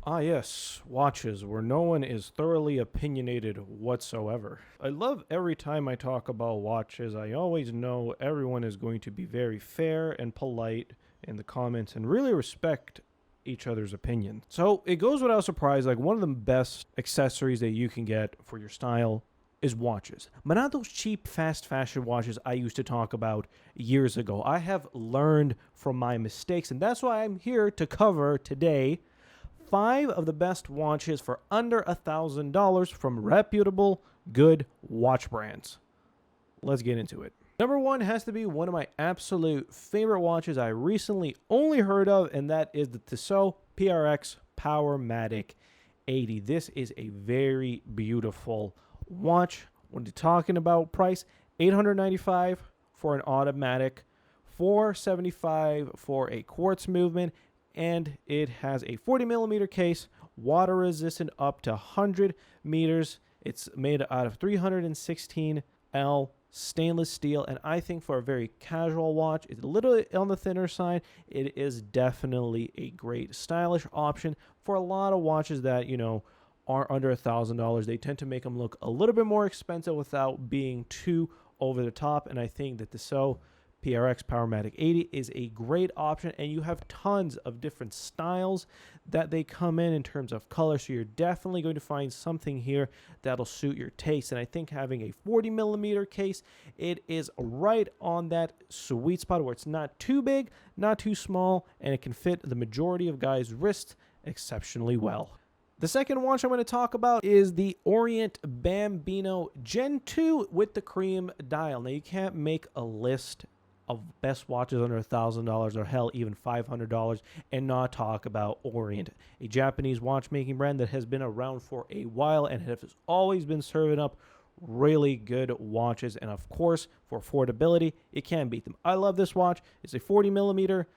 Ah, yes, watches where no one is thoroughly opinionated whatsoever. I love every time I talk about watches. I always know everyone is going to be very fair and polite in the comments and really respect each other's opinion. So it goes without surprise, like one of the best accessories that you can get for your style is watches. But not those cheap fast fashion watches I used to talk about years ago. I have learned from my mistakes, and that's why I'm here to cover today 5 of the best watches for under $1,000 from reputable, good watch brands. Let's get into it. Number 1 has to be one of my absolute favorite watches I recently only heard of, and that is the Tissot PRX Powermatic 80. This is a very beautiful watch. When you're talking about price, $895 for an automatic, $475 for a quartz movement, and it has a 40 millimeter case, water resistant up to 100 meters. It's made out of 316L stainless steel, and I think for a very casual watch, it's a little on the thinner side. It is definitely a great stylish option for a lot of watches that, are under $1,000. They tend to make them look a little bit more expensive without being too over the top, and I think that the Tissot PRX Powermatic 80 is a great option, and you have tons of different styles that they come in terms of color, so you're definitely going to find something here that'll suit your taste. And I think having a 40 millimeter case, it is right on that sweet spot where it's not too big, not too small, and it can fit the majority of guys' wrists exceptionally well. The second watch I'm going to talk about is the Orient Bambino Gen 2 with the cream dial. Now, you can't make a list of best watches under $1,000 or hell even $500 and not talk about Orient, a Japanese watchmaking brand that has been around for a while and has always been serving up really good watches. And of course, for affordability, you can't beat them. I love this watch. It's a 40 millimeter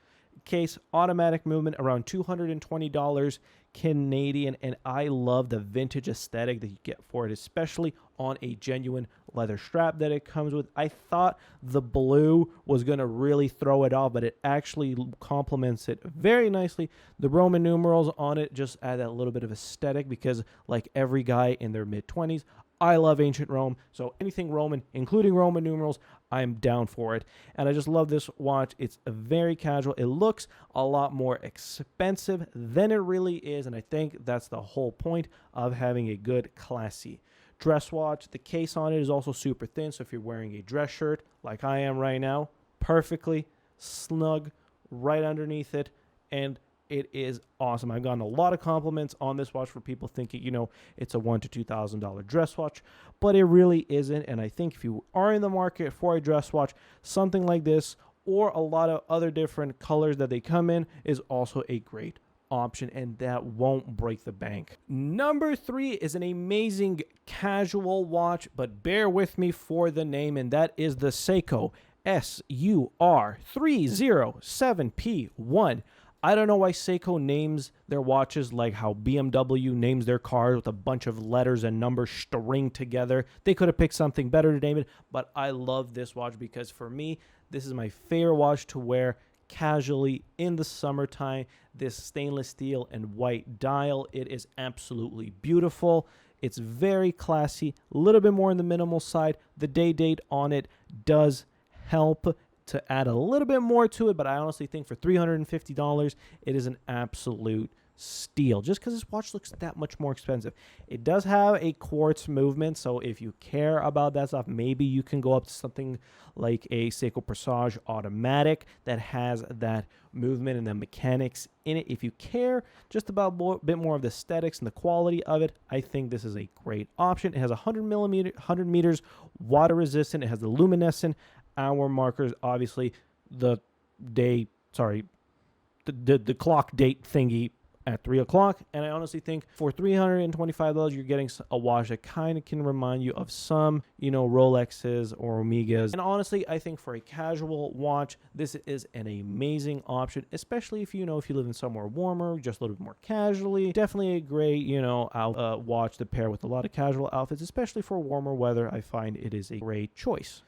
case, automatic movement, around $220 Canadian, and I love the vintage aesthetic that you get for it, especially on a genuine leather strap that it comes with. I thought the blue was going to really throw it off, but it actually complements it very nicely. The Roman numerals on it just add that little bit of aesthetic because, like every guy in their mid-20s, I love ancient Rome, so anything Roman, including Roman numerals, I'm down for it. And I just love this watch. It's very casual. It looks a lot more expensive than it really is, and I think that's the whole point of having a good, classy dress watch. The case on it is also super thin, so if you're wearing a dress shirt like I am right now, perfectly snug right underneath it, and it is awesome. I've gotten a lot of compliments on this watch for people thinking, it's a $1,000 to $2,000 dress watch, but it really isn't. And I think if you are in the market for a dress watch, something like this or a lot of other different colors that they come in is also a great option, and that won't break the bank. Number 3 is an amazing casual watch, but bear with me for the name, and that is the Seiko SUR 307P1. I don't know why Seiko names their watches like how BMW names their cars with a bunch of letters and numbers stringed together. They could have picked something better to name it, but I love this watch because for me, this is my favorite watch to wear casually in the summertime. This stainless steel and white dial, it is absolutely beautiful. It's very classy, a little bit more on the minimal side. The day date on it does help to add a little bit more to it, but I honestly think for $350, it is an absolute steal just because this watch looks that much more expensive. It does have a quartz movement, so if you care about that stuff, maybe you can go up to something like a Seiko Presage automatic that has that movement and the mechanics in it. If you care just about a bit more of the aesthetics and the quality of it, I think this is a great option. It has 100 meters water resistant. It has the luminescent hour markers, obviously the clock date thingy at 3 o'clock. And I honestly think for $325, you're getting a watch that kind of can remind you of some, Rolexes or Omegas. And honestly, I think for a casual watch, this is an amazing option, especially if you live in somewhere warmer, just a little bit more casually. Definitely a great, watch to pair with a lot of casual outfits, especially for warmer weather. I find it is a great choice.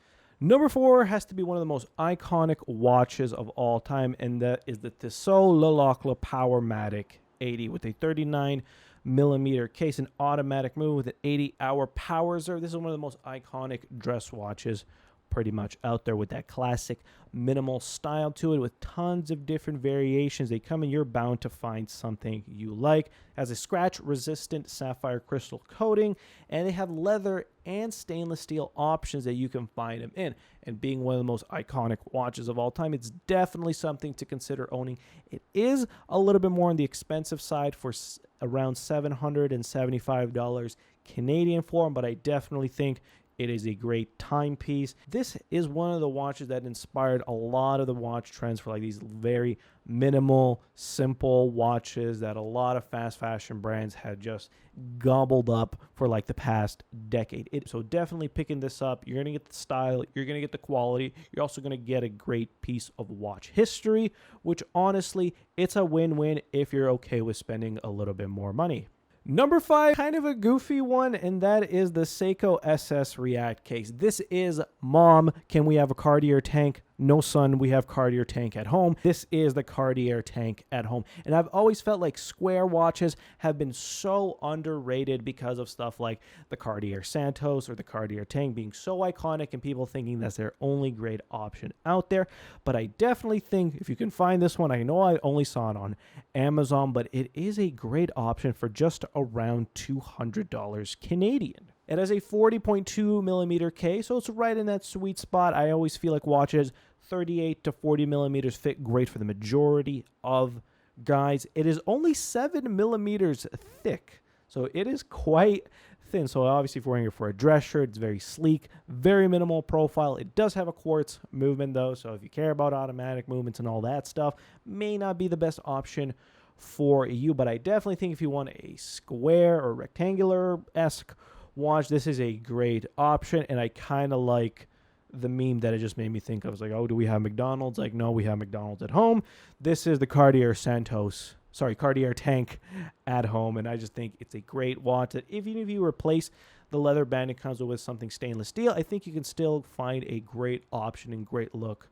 Number 4 has to be one of the most iconic watches of all time, and that is the Tissot L'Ocle Powermatic 80 with a 39mm case, an automatic move with an 80-hour power reserve. This is one of the most iconic dress watches pretty much out there with that classic minimal style to it with tons of different variations. They come in, you're bound to find something you like. Has a scratch resistant sapphire crystal coating, and they have leather and stainless steel options that you can find them in. And being one of the most iconic watches of all time, it's definitely something to consider owning. It is a little bit more on the expensive side for around $775 Canadian for them, but I definitely think it is a great timepiece. This is one of the watches that inspired a lot of the watch trends for like these very minimal, simple watches that a lot of fast fashion brands had just gobbled up for like the past decade. So definitely picking this up, you're going to get the style, you're going to get the quality, you're also going to get a great piece of watch history, which honestly, it's a win-win if you're okay with spending a little bit more money. Number 5, kind of a goofy one, and that is the Seiko SS React case. This is, Mom, can we have a Cartier tank? No, son, we have Cartier tank at home. This is the Cartier tank at home. And I've always felt like square watches have been so underrated because of stuff like the Cartier Santos or the Cartier tank being so iconic and people thinking that's their only great option out there. But I definitely think if you can find this one, I know I only saw it on Amazon, but it is a great option for just around $200 Canadian. It has a 40.2mm case, so it's right in that sweet spot. I always feel like watches 38 to 40mm fit great for the majority of guys. It is only 7mm thick, so it is quite thin. So obviously if you're wearing it for a dress shirt, it's very sleek, very minimal profile. It does have a quartz movement though, so if you care about automatic movements and all that stuff, may not be the best option for you. But I definitely think if you want a square or rectangular-esque watch, this is a great option. And I kind of like the meme that it just made me think of. I was like, oh, do we have McDonald's? Like, no, we have McDonald's at home. This is the Cartier tank at home. And I just think it's a great watch that even if you replace the leather band, it comes with something stainless steel, I think you can still find a great option and great look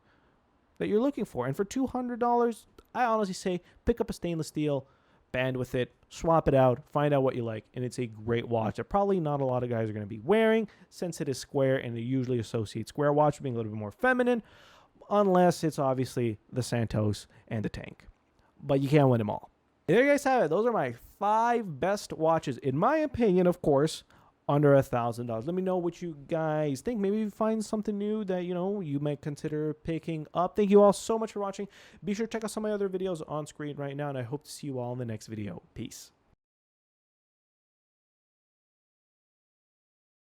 that you're looking for. And for $200, I honestly say pick up a stainless steel band with it, swap it out, find out what you like, and it's a great watch that probably not a lot of guys are going to be wearing since it is square, and they usually associate square watch being a little bit more feminine, unless it's obviously the Santos and the tank. But you can't win them all. And there you guys have it. Those are my 5 best watches, in my opinion, of course, under $1,000. Let me know what you guys think. Maybe you find something new that, you might consider picking up. Thank you all so much for watching. Be sure to check out some of my other videos on screen right now, and I hope to see you all in the next video. Peace.